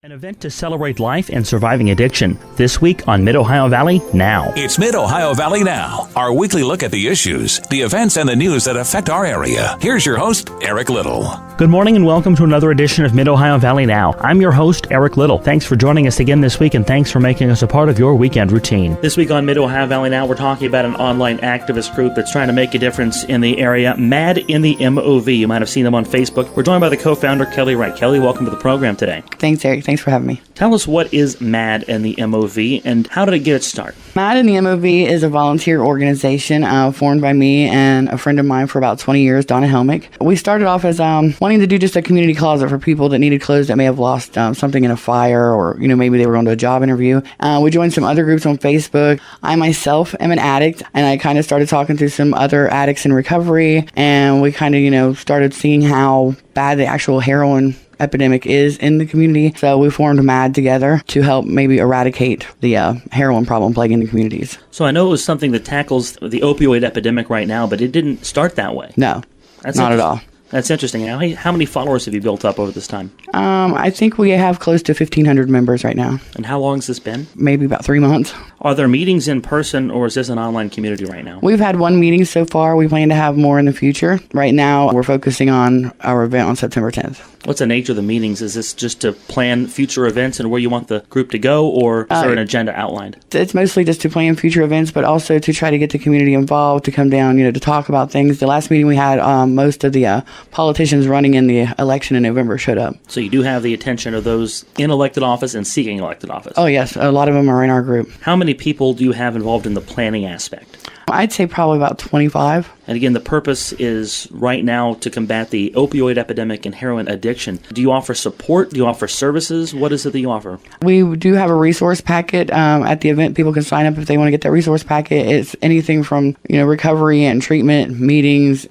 An event to celebrate life and surviving addiction. This week on Mid-Ohio Valley Now. It's Mid-Ohio Valley Now, our weekly look at the issues, the events, and the news that affect our area. Here's your host, Eric Little. Good morning and welcome to another edition of Mid-Ohio Valley Now. I'm your host, Eric Little. Thanks for joining us again this week, and thanks for making us a part of your weekend routine. This week on Mid-Ohio Valley Now, we're talking about an online activist group that's trying to make a difference in the area, M.A.D in the M.O.V. You might have seen them on Facebook. We're joined by the co-founder, Kelli Wright. Kelli, welcome to the program today. Thanks, Eric. Thanks for having me. Tell us, what is M.A.D and the M.O.V. and how did it get its start? M.A.D and the M.O.V. is a volunteer organization formed by me and a friend of mine for about 20 years, Donna Helmick. We started off as wanting to do just a community closet for people that needed clothes that may have lost something in a fire, or maybe they were going to a job interview. We joined some other groups on Facebook. I myself am an addict, and I kind of started talking to some other addicts in recovery, and we kind of started seeing how bad the actual heroin epidemic is in the community. So we formed M.A.D together to help maybe eradicate the heroin problem plaguing the communities. So I know it was something that tackles the opioid epidemic right now, but it didn't start that way. No, not at all. That's interesting. How many followers have you built up over this time? I think we have close to 1,500 members right now. And how long has this been? Maybe about 3 months. Are there meetings in person, or is this an online community right now? We've had one meeting so far. We plan to have more in the future. Right now, we're focusing on our event on September 10th. What's the nature of the meetings? Is this just to plan future events and where you want the group to go, or is there an agenda outlined? It's mostly just to plan future events, but also to try to get the community involved, to come down, to talk about things. The last meeting we had, most of the politicians running in the election in November showed up. So you do have the attention of those in elected office and seeking elected office? Oh, yes. A lot of them are in our group. How many people do you have involved in the planning aspect? I'd say probably about 25. And again, the purpose is right now to combat the opioid epidemic and heroin addiction. Do you offer support? Do you offer services? What is it that you offer? We do have a resource packet at the event. People can sign up if they want to get that resource packet. It's anything from, recovery and treatment, meetings,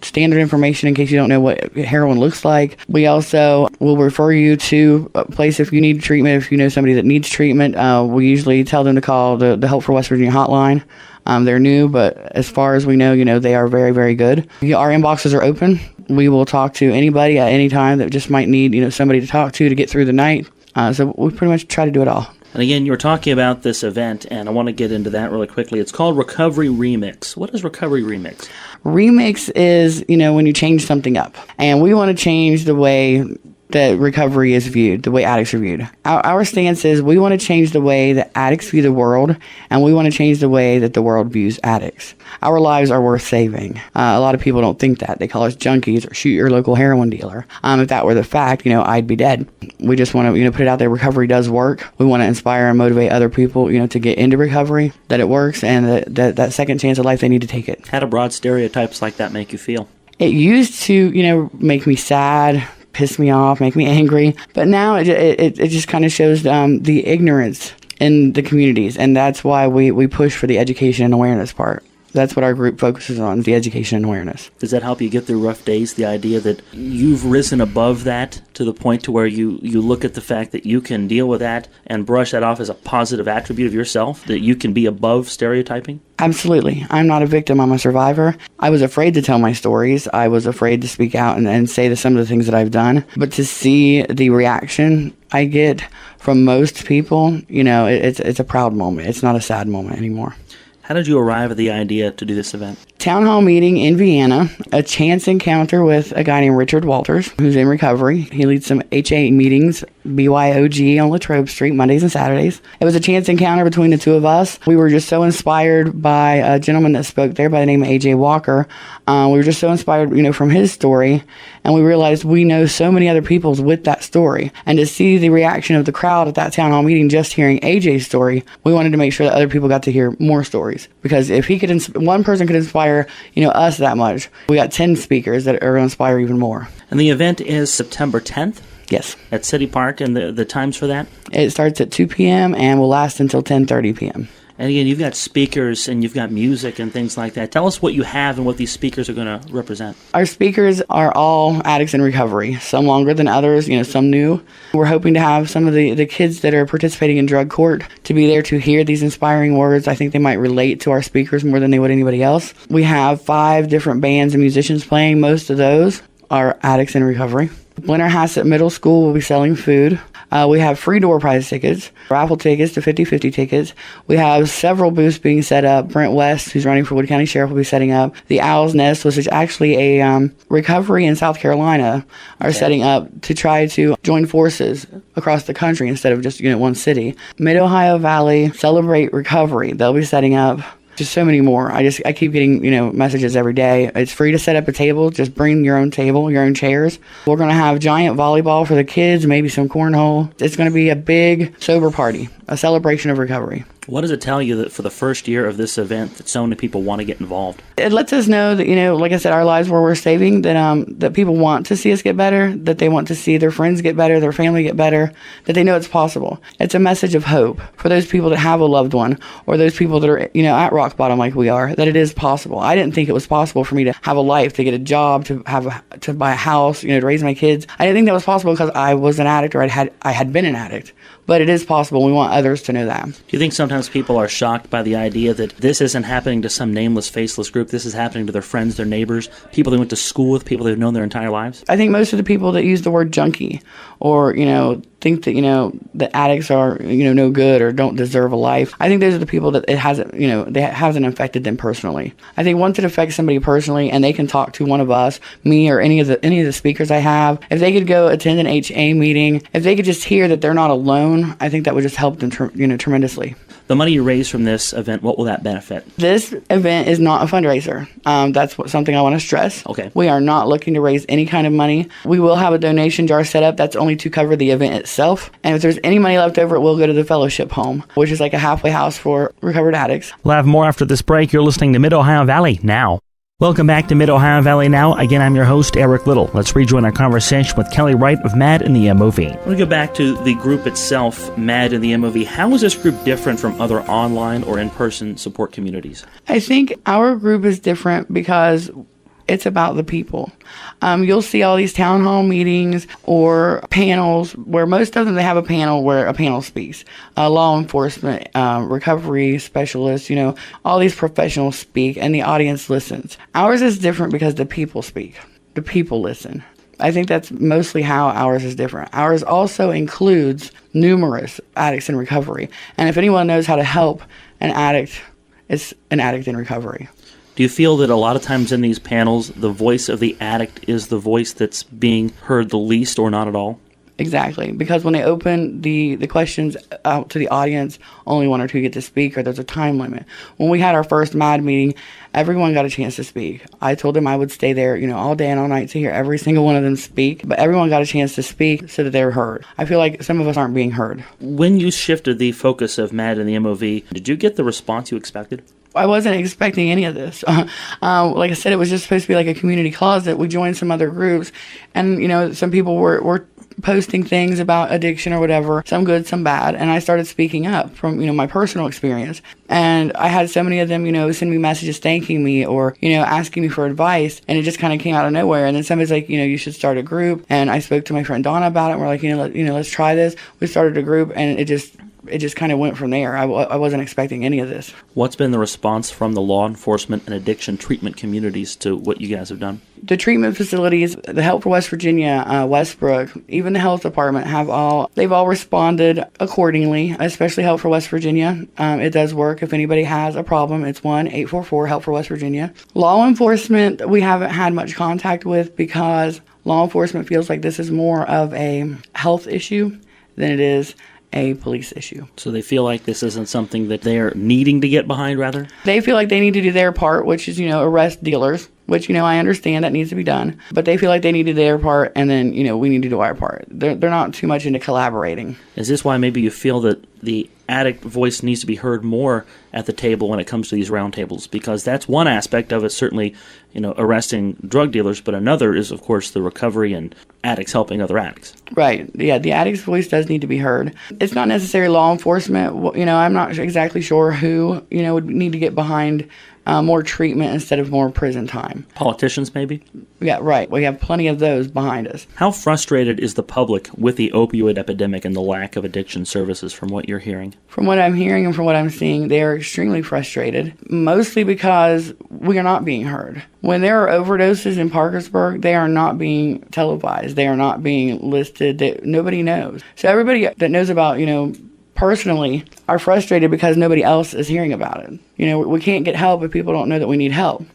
standard information in case you don't know what heroin looks like. We also will refer you to a place if you need treatment, if you know somebody that needs treatment. We usually tell them to call the Help for West Virginia hotline. They're new, but as far as we know, they are very, very good. Our inboxes are open. We will talk to anybody at any time that just might need, somebody to talk to get through the night. So we pretty much try to do it all. And again, you were talking about this event, and I want to get into that really quickly. It's called Recovery Remix. What is Recovery Remix? Remix is, when you change something up. And we want to change the way that recovery is viewed, the way addicts are viewed. Our stance is we want to change the way that addicts view the world, and we want to change the way that the world views addicts. Our lives are worth saving. A lot of people don't think that. They call us junkies or shoot your local heroin dealer. If that were the fact, I'd be dead. We just want to, put it out there. Recovery does work. We want to inspire and motivate other people, to get into recovery, that it works, and that second chance of life, they need to take it. How do broad stereotypes like that make you feel? It used to, make me sad, piss me off, make me angry. But now it just kind of shows the ignorance in the communities. And that's why we push for the education and awareness part. That's what our group focuses on, the education and awareness. Does that help you get through rough days, the idea that you've risen above that to the point to where you look at the fact that you can deal with that and brush that off as a positive attribute of yourself, that you can be above stereotyping? Absolutely. I'm not a victim. I'm a survivor. I was afraid to tell my stories. I was afraid to speak out and say some of the things that I've done. But to see the reaction I get from most people, it's a proud moment. It's not a sad moment anymore. How did you arrive at the idea to do this event? Town hall meeting in Vienna, a chance encounter with a guy named Richard Walters, who's in recovery. He leads some HA meetings, BYOG on Latrobe Street, Mondays and Saturdays. It was a chance encounter between the two of us. We were just so inspired by a gentleman that spoke there by the name of AJ Walker. We were just so inspired, from his story, and we realized we know so many other people's with that story. And to see the reaction of the crowd at that town hall meeting, just hearing AJ's story, we wanted to make sure that other people got to hear more stories. Because if he could, one person could inspire, us that much, we got 10 speakers that are going to inspire even more. And the event is September 10th? Yes. At City Park, and the times for that? It starts at 2 p.m. and will last until 10:30 p.m. And again, you've got speakers and you've got music and things like that. Tell us what you have and what these speakers are going to represent. Our speakers are all addicts in recovery, some longer than others, some new. We're hoping to have some of the kids that are participating in drug court to be there to hear these inspiring words. I think they might relate to our speakers more than they would anybody else. We have 5 different bands and musicians playing. Most of those are addicts in recovery. Blenner Hassett Middle School will be selling food. We have free door prize tickets, raffle tickets to 50/50 tickets. We have several booths being set up. Brent West, who's running for Wood County Sheriff, will be setting up. The Owl's Nest, which is actually a recovery in South Carolina, are setting up to try to join forces across the country instead of just one city. Mid-Ohio Valley Celebrate Recovery, they'll be setting up. Just so many more. I keep getting, messages every day. It's free to set up a table. Just bring your own table, your own chairs. We're going to have giant volleyball for the kids, maybe some cornhole. It's going to be a big sober party, a celebration of recovery. What does it tell you that for the first year of this event that so many people want to get involved? It lets us know that, like I said, our lives were worth saving, that people want to see us get better, that they want to see their friends get better, their family get better, that they know it's possible. It's a message of hope for those people that have a loved one or those people that are, at rock bottom like we are, that it is possible. I didn't think it was possible for me to have a life, to get a job, to buy a house, to raise my kids. I didn't think that was possible because I was an addict or I had been an addict. But it is possible. We want others to know that. Do you think sometimes people are shocked by the idea that this isn't happening to some nameless, faceless group? This is happening to their friends, their neighbors, people they went to school with, people they've known their entire lives? I think most of the people that use the word junkie or, think that, that addicts are, no good or don't deserve a life. I think those are the people that it hasn't, they hasn't affected them personally. I think once it affects somebody personally and they can talk to one of us, me or any of the speakers I have, if they could go attend an HA meeting, if they could just hear that they're not alone, I think that would just help them, tremendously. The money you raise from this event, what will that benefit? This event is not a fundraiser. That's something I want to stress. Okay. We are not looking to raise any kind of money. We will have a donation jar set up. That's only to cover the event itself. And if there's any money left over, it will go to the fellowship home, which is like a halfway house for recovered addicts. We'll have more after this break. You're listening to Mid-Ohio Valley Now. Welcome back to Mid-Ohio Valley Now. Again, I'm your host, Eric Little. Let's rejoin our conversation with Kelli Wright of M.A.D and the M.O.V. I want to go back to the group itself, M.A.D and the M.O.V. How is this group different from other online or in-person support communities? I think our group is different because it's about the people. You'll see all these town hall meetings or panels where most of them, they have a panel where a panel speaks. Law enforcement, recovery specialists, all these professionals speak and the audience listens. Ours is different because the people speak. The people listen. I think that's mostly how ours is different. Ours also includes numerous addicts in recovery. And if anyone knows how to help an addict, it's an addict in recovery. Do you feel that a lot of times in these panels, the voice of the addict is the voice that's being heard the least or not at all? Exactly, because when they open the questions out to the audience, only one or two get to speak, or there's a time limit. When we had our first M.A.D meeting, everyone got a chance to speak. I told them I would stay there, all day and all night to hear every single one of them speak, but everyone got a chance to speak so that they were heard. I feel like some of us aren't being heard. When you shifted the focus of M.A.D and the M.O.V, did you get the response you expected? I wasn't expecting any of this. Like I said, it was just supposed to be like a community closet. We joined some other groups, and some people were posting things about addiction or whatever, some good, some bad, and I started speaking up from my personal experience. And I had so many of them send me messages thanking me or asking me for advice, and it just kind of came out of nowhere. And then somebody's like, you should start a group, and I spoke to my friend Donna about it, and we're like, let's try this. We started a group, and it just kind of went from there. I wasn't expecting any of this. What's been the response from the law enforcement and addiction treatment communities to what you guys have done? The treatment facilities, the Help for West Virginia, Westbrook, even the health department they've all responded accordingly, especially Help for West Virginia. It does work. If anybody has a problem, it's 1-844-HELP for West Virginia. Law enforcement, we haven't had much contact with because law enforcement feels like this is more of a health issue than it is a police issue. So they feel like this isn't something that they're needing to get behind, rather? They feel like they need to do their part, which is, arrest dealers, which, I understand that needs to be done. But they feel like they need to do their part, and then, we need to do our part. They're not too much into collaborating. Is this why maybe you feel that the addict voice needs to be heard more at the table when it comes to these roundtables? Because that's one aspect of it, certainly, arresting drug dealers, but another is, of course, the recovery and addicts helping other addicts. Right. Yeah, the addict's voice does need to be heard. It's not necessarily law enforcement. I'm not exactly sure who, would need to get behind more treatment instead of more prison time. Politicians, maybe? Yeah, right. We have plenty of those behind us. How frustrated is the public with the opioid epidemic and the lack of addiction services from what you're hearing? From what I'm hearing and from what I'm seeing, they are extremely frustrated, mostly because we are not being heard. When there are overdoses in Parkersburg, they are not being televised. They are not being listed. Nobody knows. So everybody that knows about, personally, are frustrated because nobody else is hearing about it. We can't get help if people don't know that we need help.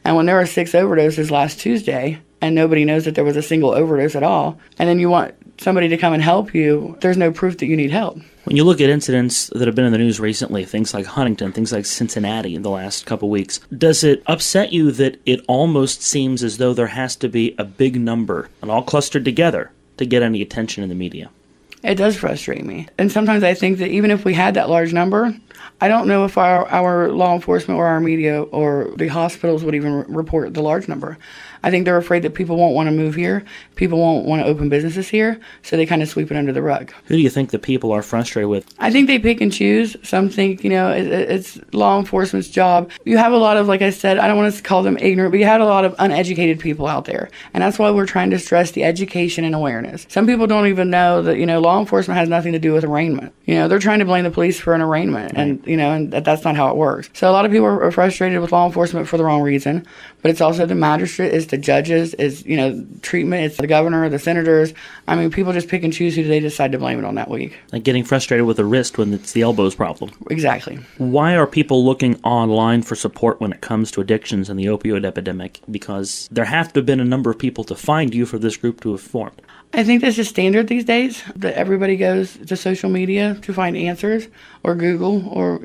And when there were 6 overdoses last Tuesday and nobody knows that there was a single overdose at all, and then you want somebody to come and help you, there's no proof that you need help. When you look at incidents that have been in the news recently, things like Huntington, things like Cincinnati in the last couple weeks, does it upset you that it almost seems as though there has to be a big number and all clustered together to get any attention in the media? It does frustrate me. And sometimes I think that even if we had that large number, I don't know if our law enforcement or our media or the hospitals would even report the large number. I think they're afraid that people won't want to move here, people won't want to open businesses here, so they kind of sweep it under the rug. Who do you think the people are frustrated with? I think they pick and choose. Some think, it's law enforcement's job. You have a lot of, like I said, I don't want to call them ignorant, but you have a lot of uneducated people out there. And that's why we're trying to stress the education and awareness. Some people don't even know that, law enforcement has nothing to do with arraignment. They're trying to blame the police for an arraignment, and, and that's not how it works. So a lot of people are frustrated with law enforcement for the wrong reason, but it's also the magistrate, it's the judges, it's, treatment, it's the governor, the senators. I mean, people just pick and choose who they decide to blame it on that week. Like getting frustrated with the wrist when it's the elbow's problem. Exactly. Why are people looking online for support when it comes to addictions and the opioid epidemic? Because there have to have been a number of people to find you for this group to have formed. I think that's just standard these days, that everybody goes to social media to find answers, or Google, or,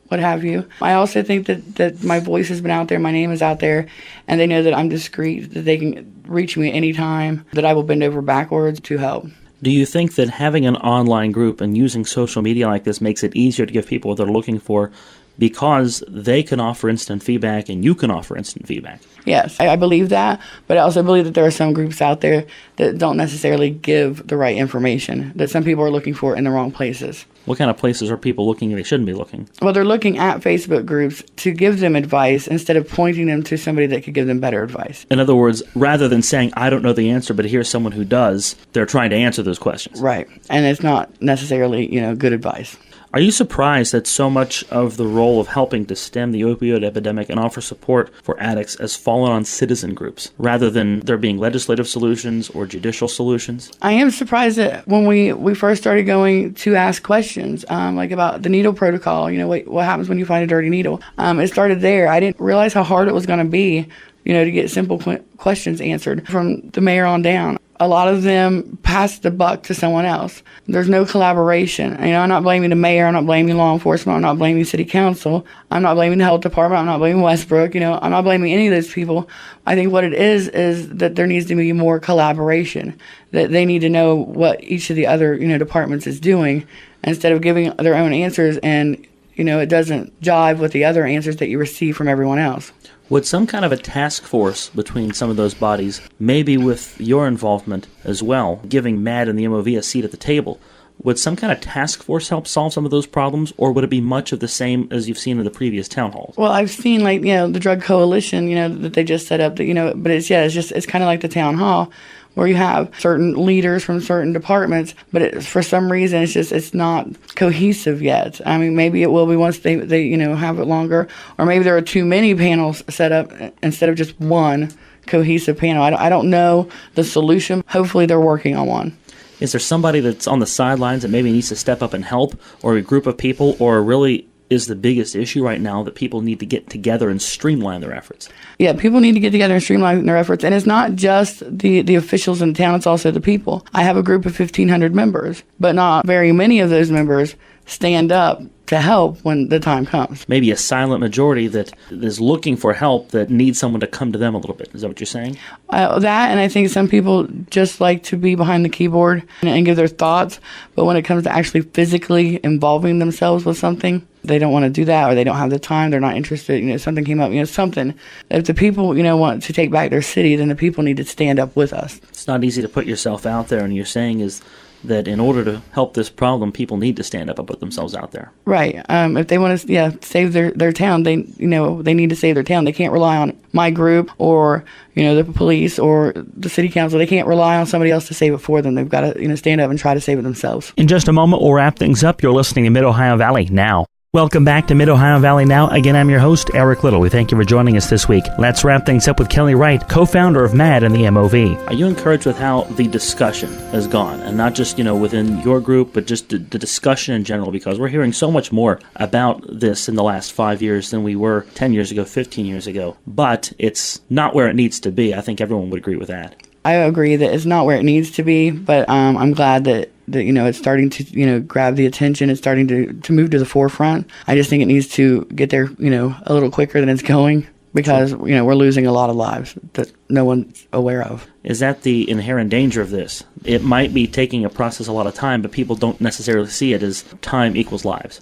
what have you. I also think that my voice has been out there, my name is out there, and they know that I'm discreet, that they can reach me at any time, that I will bend over backwards to help. Do you think that having an online group and using social media like this makes it easier to give people what they're looking for because they can offer instant feedback and you can offer instant feedback? Yes, I believe that, but I also believe that there are some groups out there that don't necessarily give the right information, that some people are looking for in the wrong places. What kind of places are people looking they shouldn't be looking? Well, they're looking at Facebook groups to give them advice instead of pointing them to somebody that could give them better advice. In other words, rather than saying, I don't know the answer, but here's someone who does, they're trying to answer those questions. Right, and it's not necessarily, good advice. Are you surprised that so much of the role of helping to stem the opioid epidemic and offer support for addicts has fallen on citizen groups, rather than there being legislative solutions or judicial solutions? I am surprised that when we first started going to ask questions, like about the needle protocol, what happens when you find a dirty needle, it started there. I didn't realize how hard it was going to be, to get simple questions answered from the mayor on down. A lot of them pass the buck to someone else. There's no collaboration. I'm not blaming the mayor. I'm not blaming law enforcement. I'm not blaming city council. I'm not blaming the health department. I'm not blaming Westbrook. I'm not blaming any of those people. I think what it is that there needs to be more collaboration, that they need to know what each of the other, departments is doing instead of giving their own answers and, it doesn't jive with the other answers that you receive from everyone else. Would some kind of a task force between some of those bodies, maybe with your involvement as well, giving M.A.D and the M.O.V a seat at the table, would some kind of task force help solve some of those problems, or would it be much of the same as you've seen in the previous town halls? Well, I've seen, the drug coalition, that they just set up, but it's kind of like the town hall, where you have certain leaders from certain departments, but for some reason it's not cohesive yet. I mean, maybe it will be once they have it longer, or maybe there are too many panels set up instead of just one cohesive panel. I don't know the solution. Hopefully they're working on one. Is there somebody that's on the sidelines that maybe needs to step up and help, or a group of people, or really is the biggest issue right now that people need to get together and streamline their efforts? Yeah, people need to get together and streamline their efforts. And it's not just the officials in town, it's also the people. I have a group of 1,500 members, but not very many of those members stand up to help when the time comes. Maybe a silent majority that is looking for help that needs someone to come to them a little bit. Is that what you're saying? That, and I think some people just like to be behind the keyboard and give their thoughts, but when it comes to actually physically involving themselves with something, they don't want to do that, or they don't have the time, they're not interested, something came up, something. If the people, want to take back their city, then the people need to stand up with us. It's not easy to put yourself out there, and you're saying is that in order to help this problem, people need to stand up and put themselves out there. Right. If they want to, save their town, they need to save their town. They can't rely on my group or, the police or the city council. They can't rely on somebody else to save it for them. They've got to, stand up and try to save it themselves. In just a moment, we'll wrap things up. You're listening to Mid-Ohio Valley Now. Welcome back to Mid-Ohio Valley Now. Again, I'm your host, Eric Little. We thank you for joining us this week. Let's wrap things up with Kelli Wright, co-founder of M.A.D and the M.O.V. Are you encouraged with how the discussion has gone? And not just, within your group, but just the discussion in general, because we're hearing so much more about this in the last 5 years than we were 10 years ago, 15 years ago. But it's not where it needs to be. I think everyone would agree with that. I agree that it's not where it needs to be, but I'm glad that it's starting to, grab the attention. It's starting to move to the forefront. I just think it needs to get there, a little quicker than it's going because, we're losing a lot of lives that no one's aware of. Is that the inherent danger of this? It might be taking a process a lot of time, but people don't necessarily see it as time equals lives.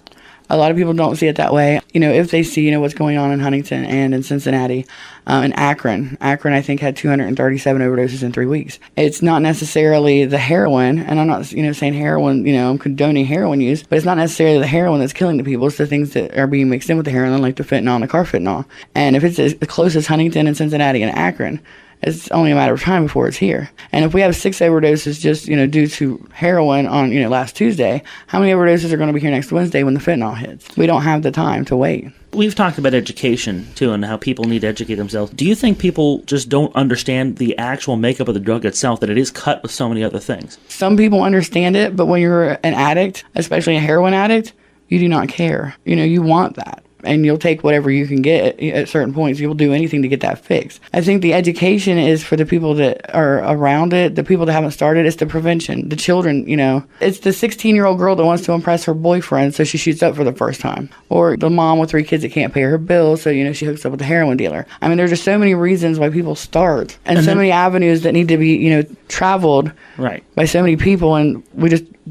A lot of people don't see it that way. If they see, what's going on in Huntington and in Cincinnati, and Akron. Akron, I think, had 237 overdoses in 3 weeks. It's not necessarily the heroin, and I'm not, saying heroin, I'm condoning heroin use, but it's not necessarily the heroin that's killing the people. It's the things that are being mixed in with the heroin, like the fentanyl and the carfentanil. And if it's as close as Huntington and Cincinnati and Akron, it's only a matter of time before it's here. And if we have 6 overdoses just, due to heroin on, last Tuesday, how many overdoses are going to be here next Wednesday when the fentanyl hits? We don't have the time to wait. We've talked about education, too, and how people need to educate themselves. Do you think people just don't understand the actual makeup of the drug itself, that it is cut with so many other things? Some people understand it, but when you're an addict, especially a heroin addict, you do not care. You want that. And you'll take whatever you can get at certain points. You'll do anything to get that fixed. I think the education is for the people that are around it, the people that haven't started. It's the prevention. The children, It's the 16-year-old girl that wants to impress her boyfriend, so she shoots up for the first time. Or the mom with 3 kids that can't pay her bills, so, she hooks up with a heroin dealer. I mean, there's just so many reasons why people start. And so many avenues that need to be, traveled right by so many people. And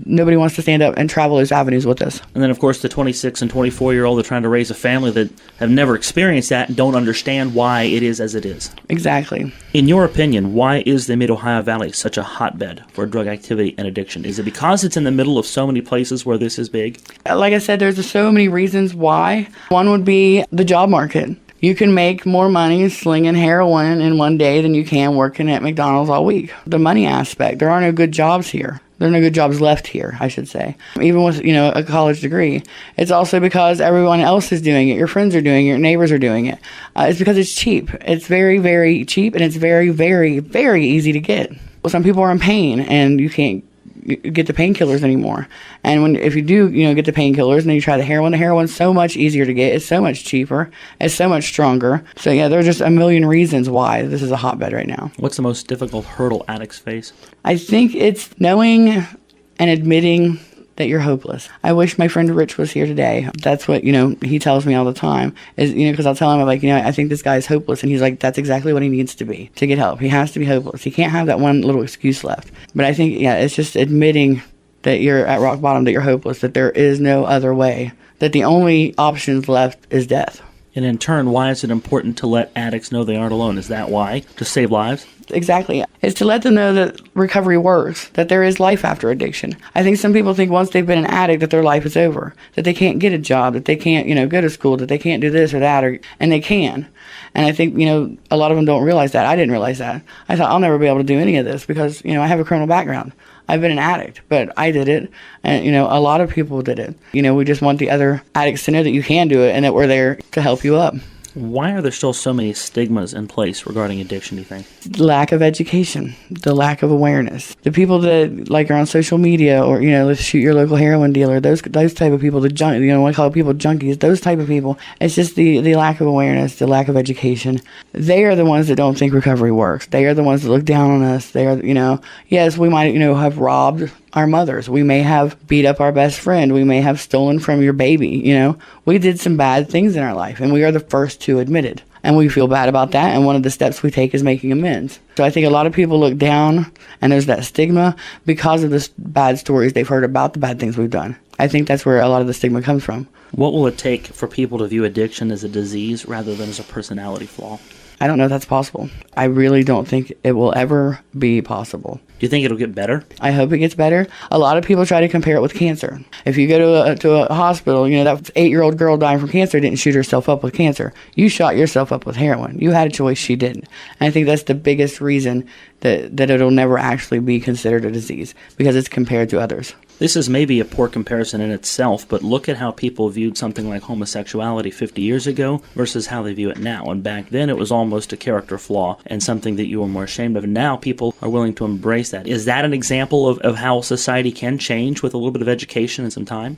nobody wants to stand up and travel those avenues with us. And then, of course, the 26 and 24-year-old are trying to raise a family that have never experienced that and don't understand why it is as it is. Exactly. In your opinion, why is the Mid-Ohio Valley such a hotbed for drug activity and addiction? Is it because it's in the middle of so many places where this is big? Like I said, there's so many reasons why. One would be the job market. You can make more money slinging heroin in one day than you can working at McDonald's all week. The money aspect. There are no good jobs here. There are no good jobs left here, I should say. Even with, a college degree. It's also because everyone else is doing it. Your friends are doing it. Your neighbors are doing it. It's because it's cheap. It's very, very cheap, and it's very, very, very easy to get. Well, some people are in pain, and you can't get the painkillers anymore. And if you do, get the painkillers and then you try the heroin's so much easier to get. It's so much cheaper. It's so much stronger. So yeah, there's just a million reasons why this is a hotbed right now. What's the most difficult hurdle addicts face? I think it's knowing and admitting that you're hopeless. I wish my friend Rich was here today. That's what, he tells me all the time is, because I'll tell him, I'm like, I think this guy is hopeless. And he's like, that's exactly what he needs to be to get help. He has to be hopeless. He can't have that one little excuse left. But I think, it's just admitting that you're at rock bottom, that you're hopeless, that there is no other way, that the only options left is death. And in turn, why is it important to let addicts know they aren't alone? Is that why? To save lives? Exactly. It's to let them know that recovery works, that there is life after addiction. I think some people think once they've been an addict that their life is over, that they can't get a job, that they can't, go to school, that they can't do this or that, and they can. And I think, a lot of them don't realize that. I didn't realize that. I thought I'll never be able to do any of this because, I have a criminal background. I've been an addict, but I did it, and, a lot of people did it. We just want the other addicts to know that you can do it and that we're there to help you up. Why are there still so many stigmas in place regarding addiction, do you think? Lack of education, the lack of awareness. The people that are on social media or, let's shoot your local heroin dealer, those type of people, I call people junkies, those type of people. It's just the lack of awareness, the lack of education. They are the ones that don't think recovery works. They are the ones that look down on us. They are, yes, we might, have robbed our mothers. We may have beat up our best friend. We may have stolen from your baby. We did some bad things in our life, and we are the first to admit it. And we feel bad about that, and one of the steps we take is making amends. So I think a lot of people look down, and there's that stigma because of the bad stories they've heard about the bad things we've done. I think that's where a lot of the stigma comes from. What will it take for people to view addiction as a disease rather than as a personality flaw? I don't know if that's possible. I really don't think it will ever be possible. Do you think it'll get better? I hope it gets better. A lot of people try to compare it with cancer. If you go to a hospital, that 8-year-old girl dying from cancer didn't shoot herself up with cancer. You shot yourself up with heroin. You had a choice, she didn't. And I think that's the biggest reason that it'll never actually be considered a disease, because it's compared to others. This is maybe a poor comparison in itself, but look at how people viewed something like homosexuality 50 years ago versus how they view it now. And back then it was almost a character flaw and something that you were more ashamed of. And now people are willing to embrace that. Is that an example of how society can change with a little bit of education and some time?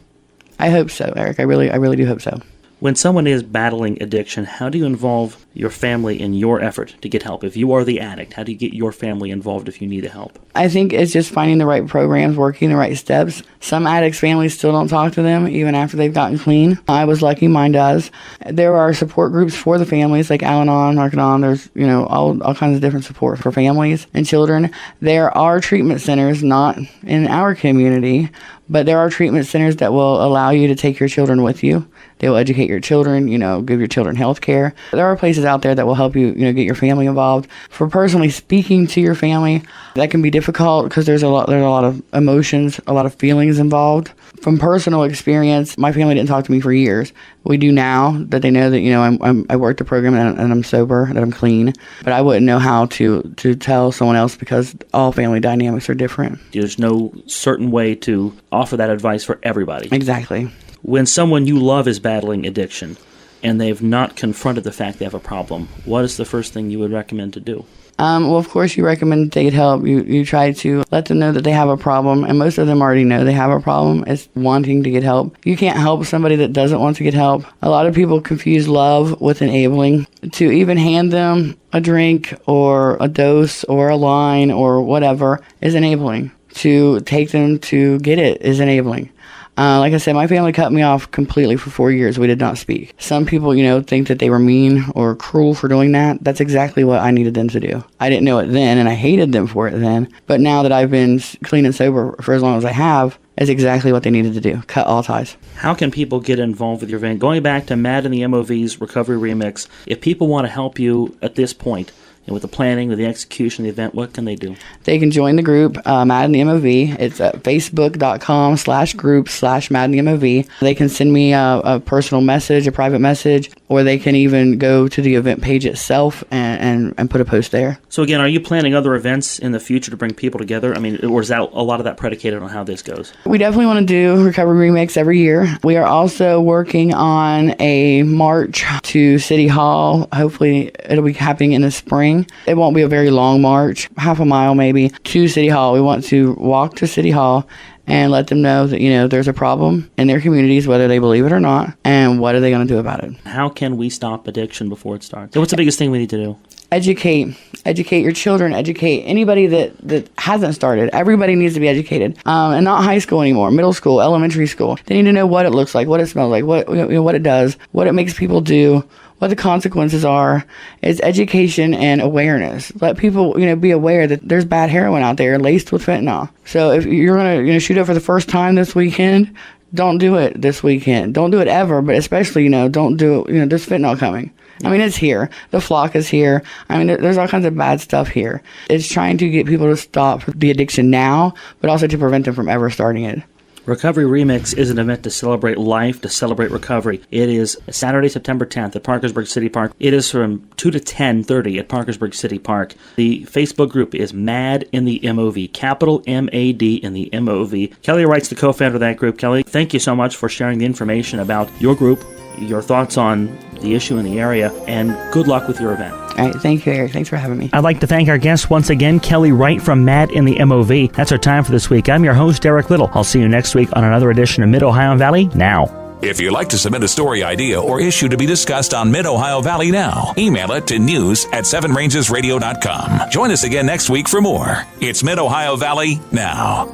I hope so, Eric. I really do hope so. When someone is battling addiction, how do you involve your family in your effort to get help? If you are the addict, how do you get your family involved if you need help? I think it's just finding the right programs, working the right steps. Some addicts' families still don't talk to them even after they've gotten clean. I was lucky, mine does. There are support groups for the families like Al-Anon, Narconon. There's, all kinds of different support for families and children. There are treatment centers, not in our community, but there are treatment centers that will allow you to take your children with you. They will educate your children, give your children health care. There are places out there that will help you, get your family involved. For personally speaking to your family, that can be difficult because there's a lot of emotions, a lot of feelings involved. From personal experience, my family didn't talk to me for years. We do now that they know that, I worked the program and I'm sober, that I'm clean. But I wouldn't know how to tell someone else because all family dynamics are different. There's no certain way to offer that advice for everybody. Exactly. When someone you love is battling addiction and they've not confronted the fact they have a problem, what is the first thing you would recommend to do? Well, of course, you recommend they get help. You try to let them know that they have a problem, and most of them already know they have a problem. It's wanting to get help. You can't help somebody that doesn't want to get help. A lot of people confuse love with enabling. To even hand them a drink or a dose or a line or whatever is enabling. To take them to get it is enabling. Like I said, my family cut me off completely for 4 years. We did not speak. Some people, think that they were mean or cruel for doing that. That's exactly what I needed them to do. I didn't know it then, and I hated them for it then. But now that I've been clean and sober for as long as I have, is exactly what they needed to do. Cut all ties. How can people get involved with your event? Going back to M.A.D and the M.O.V's Recovery Remix, if people want to help you at this point, with the planning, with the execution of the event, what can they do? They can join the group, M.A.D and the M.O.V. It's at facebook.com/group/M.A.D and the M.O.V. They can send me a personal message, a private message, or they can even go to the event page itself and put a post there. So again, are you planning other events in the future to bring people together? Or is that a lot of that predicated on how this goes? We definitely want to do Recovery Remix every year. We are also working on a march to City Hall. Hopefully it'll be happening in the spring. It won't be a very long march, half a mile maybe, to City Hall. We want to walk to City Hall and let them know that, there's a problem in their communities, whether they believe it or not, and what are they going to do about it. How can we stop addiction before it starts? So what's the biggest thing we need to do? Educate your children, educate anybody that hasn't started. Everybody needs to be educated. And not high school anymore, middle school, elementary school. They need to know what it looks like, what it smells like, what it does, what it makes people do, what the consequences are. It's education and awareness. Let people, be aware that there's bad heroin out there laced with fentanyl. So if you're going to, shoot up for the first time this weekend, don't do it this weekend. Don't do it ever, but especially, don't do it, there's fentanyl coming. It's here. The flock is here. There's all kinds of bad stuff here. It's trying to get people to stop the addiction now, but also to prevent them from ever starting it. Recovery Remix is an event to celebrate life, to celebrate recovery. It is Saturday, September 10th at Parkersburg City Park. It is from 2 to 10:30 at Parkersburg City Park. The Facebook group is M.A.D in the M.O.V, capital M.A.D in the M.O.V. Kelli Wright's the co-founder of that group. Kelli, thank you so much for sharing the information about your group, your thoughts on the issue in the area, and good luck with your event. All right, thank you, Eric. Thanks for having me. I'd like to thank our guest once again, Kelli Wright from M.A.D in the M.O.V. That's our time for this week. I'm your host, Eric Little. I'll see you next week on another edition of Mid-Ohio Valley Now. If you'd like to submit a story, idea, or issue to be discussed on Mid-Ohio Valley Now, email it to news@sevenrangesradio.com. Join us again next week for more. It's Mid-Ohio Valley Now.